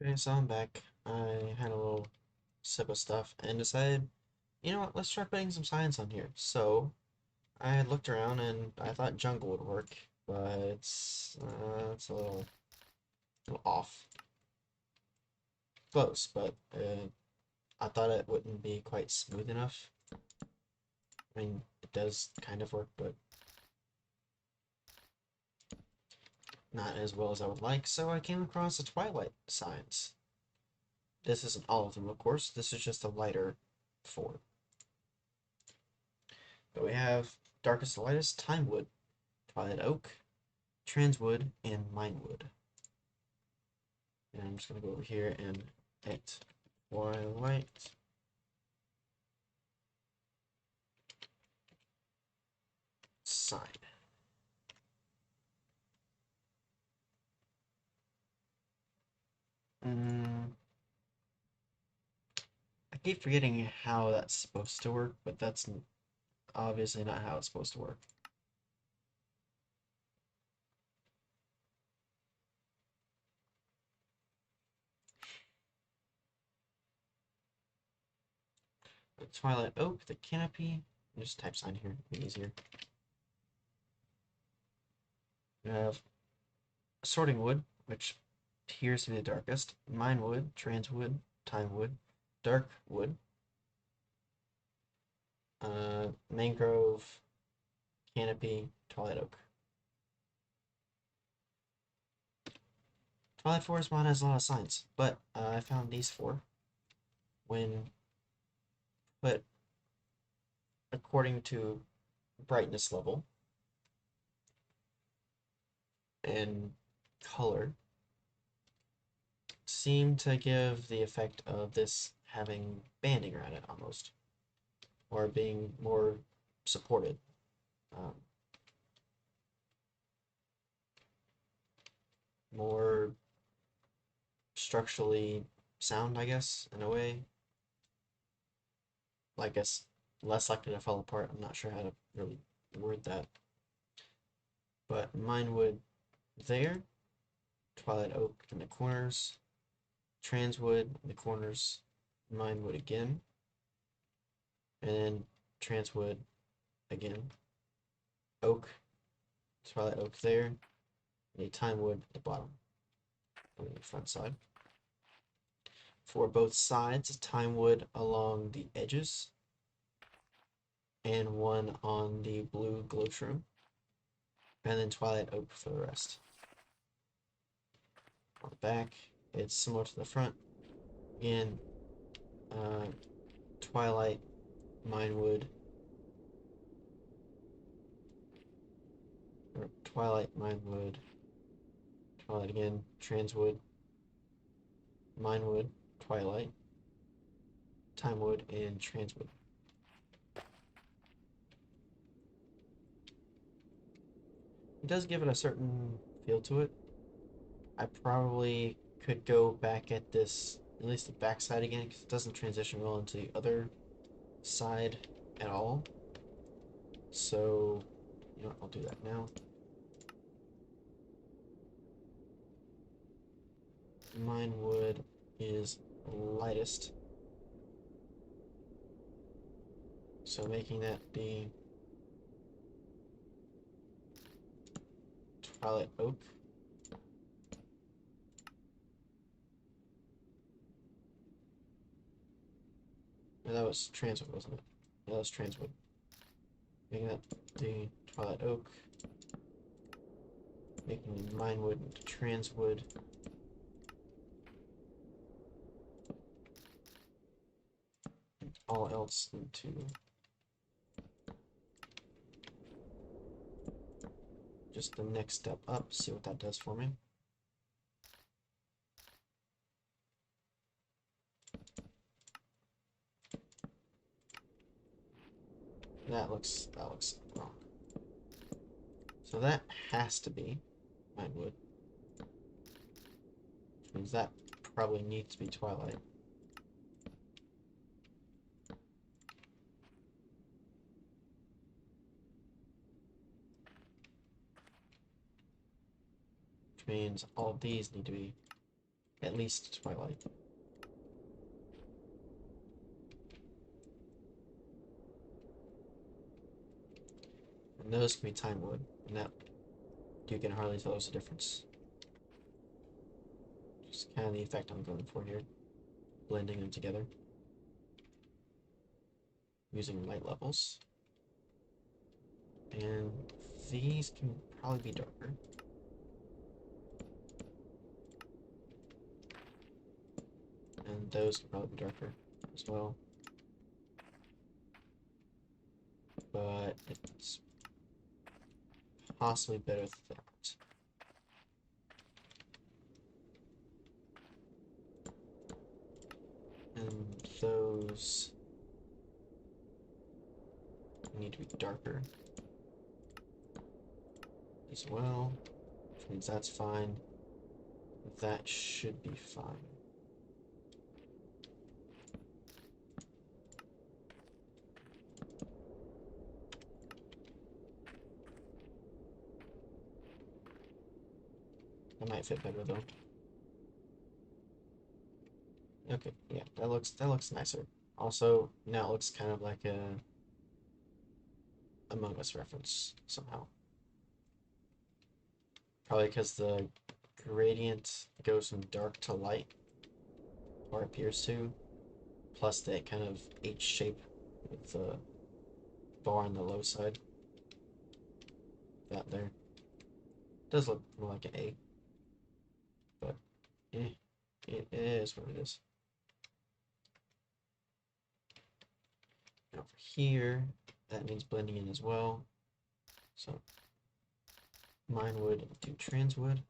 Okay, so I'm back. I had a little sip of stuff and decided, you know what, let's try putting some science on here. So I had looked around and I thought jungle would work, but it's a little off. Close, but I thought it wouldn't be quite smooth enough. I mean, it does kind of work, but not as well as I would like, so I came across a Twilight science. This isn't all of them, of course. This is just a lighter form. But we have darkest to lightest, Time Wood, Twilight Oak, Transwood, and Minewood. And I'm just going to go over here and hit Twilight. Sign. Mm, I keep forgetting how that's supposed to work, but that's obviously not how it's supposed to work. The Twilight Oak, the Canopy, just type sign here, it'll be easier. We have Sorting Wood, which appears to be the darkest, Minewood, Transwood, Timewood, Dark Wood, Mangrove, Canopy, Twilight Oak. Twilight Forest mod has a lot of signs, but I found these four when put according to brightness level and color seem to give the effect of this having banding around it almost, or being more supported. Um, More structurally sound, I guess, in a way. I guess less likely to fall apart. I'm not sure how to really word that. But mine would there, Twilight Oak in the corners, Transwood in the corners, mine would again, and then Transwood again, Oak, Twilight Oak there, and a Time Wood at the bottom, on the front side. For both sides, Time Wood along the edges, and one on the blue glow shroom, and then Twilight Oak for the rest. On the back, it's similar to the front. Again, uh, Twilight, Minewood, or Twilight, Minewood, Twilight again, Transwood, Minewood, Twilight, Timewood, and Transwood. It does give it a certain feel to it. I probably could go back at this, at least the back side again, because it doesn't transition well into the other side at all. So, you know what, I'll do that now. Minewood is lightest, so making that the Twilight Oak. No, that was Transwood, wasn't it? Yeah, that was Transwood. Making that the Twilight Oak. Making Minewood into Transwood. All else into just the next step up. See what that does for me. That looks wrong. So that has to be Minewood. Which means that probably needs to be Twilight. Which means all of these need to be. At least twilight. And those can be time wood, and that you can hardly tell there's a difference. Just kind of the effect I'm going for here. Blending them together. Using light levels. And these can probably be darker. And those can probably be darker as well. But it's possibly better than that. And those need to be darker as well, which means that's fine. That should be fine. That might fit better though. Okay, yeah, that looks nicer. Also, now it looks kind of like a Among Us reference somehow. Probably because the gradient goes from dark to light, or appears to, plus that kind of H shape with the bar on the low side. That there. Does look more like an A, but it is what it is. Now for here, that needs blending in as well. So mine wood into transwood.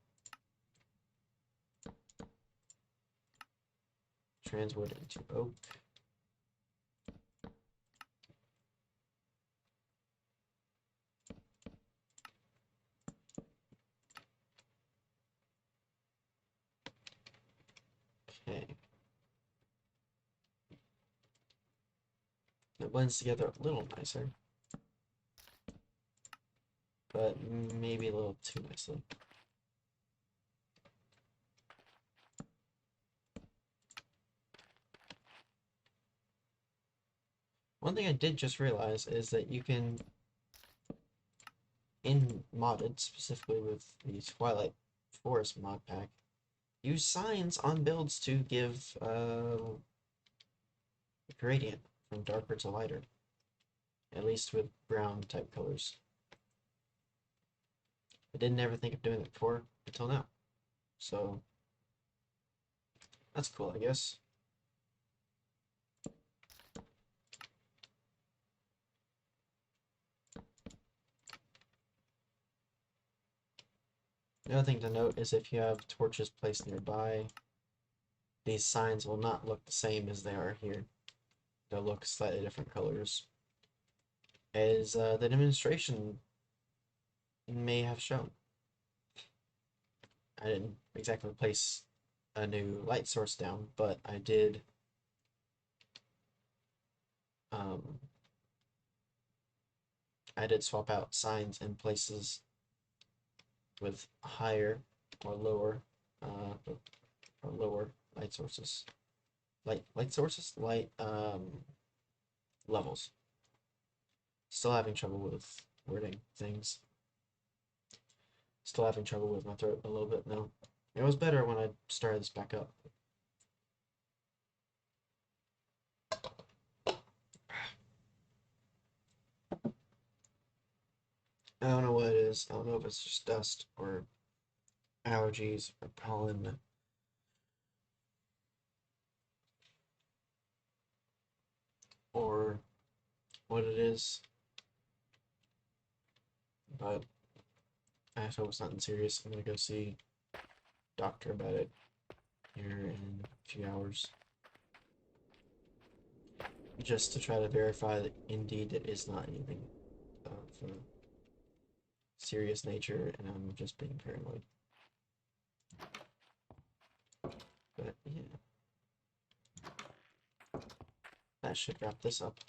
Transwood into oak. Okay. It blends together a little nicer, but maybe a little too nicely. One thing I did just realize is that you can, in modded, specifically with the Twilight Forest mod pack, use signs on builds to give a gradient from darker to lighter, at least with brown type colors. I didn't ever think of doing it before until now, so that's cool, I guess. The other thing to note is if you have torches placed nearby, these signs will not look the same as they are here. They'll look slightly different colors, as the demonstration may have shown. I didn't exactly place a new light source down, but I did swap out signs in places with higher or lower light sources. Light levels. Still having trouble with wording things. Still having trouble with my throat a little bit now. It was better when I started this back up. I don't know what it is. I don't know if it's just dust or allergies or pollen. Or what it is. But I hope it's nothing serious. I'm gonna go see a doctor about it here in a few hours. Just to try to verify that indeed it is not anything of a serious nature and I'm just being paranoid. But yeah. That should wrap this up.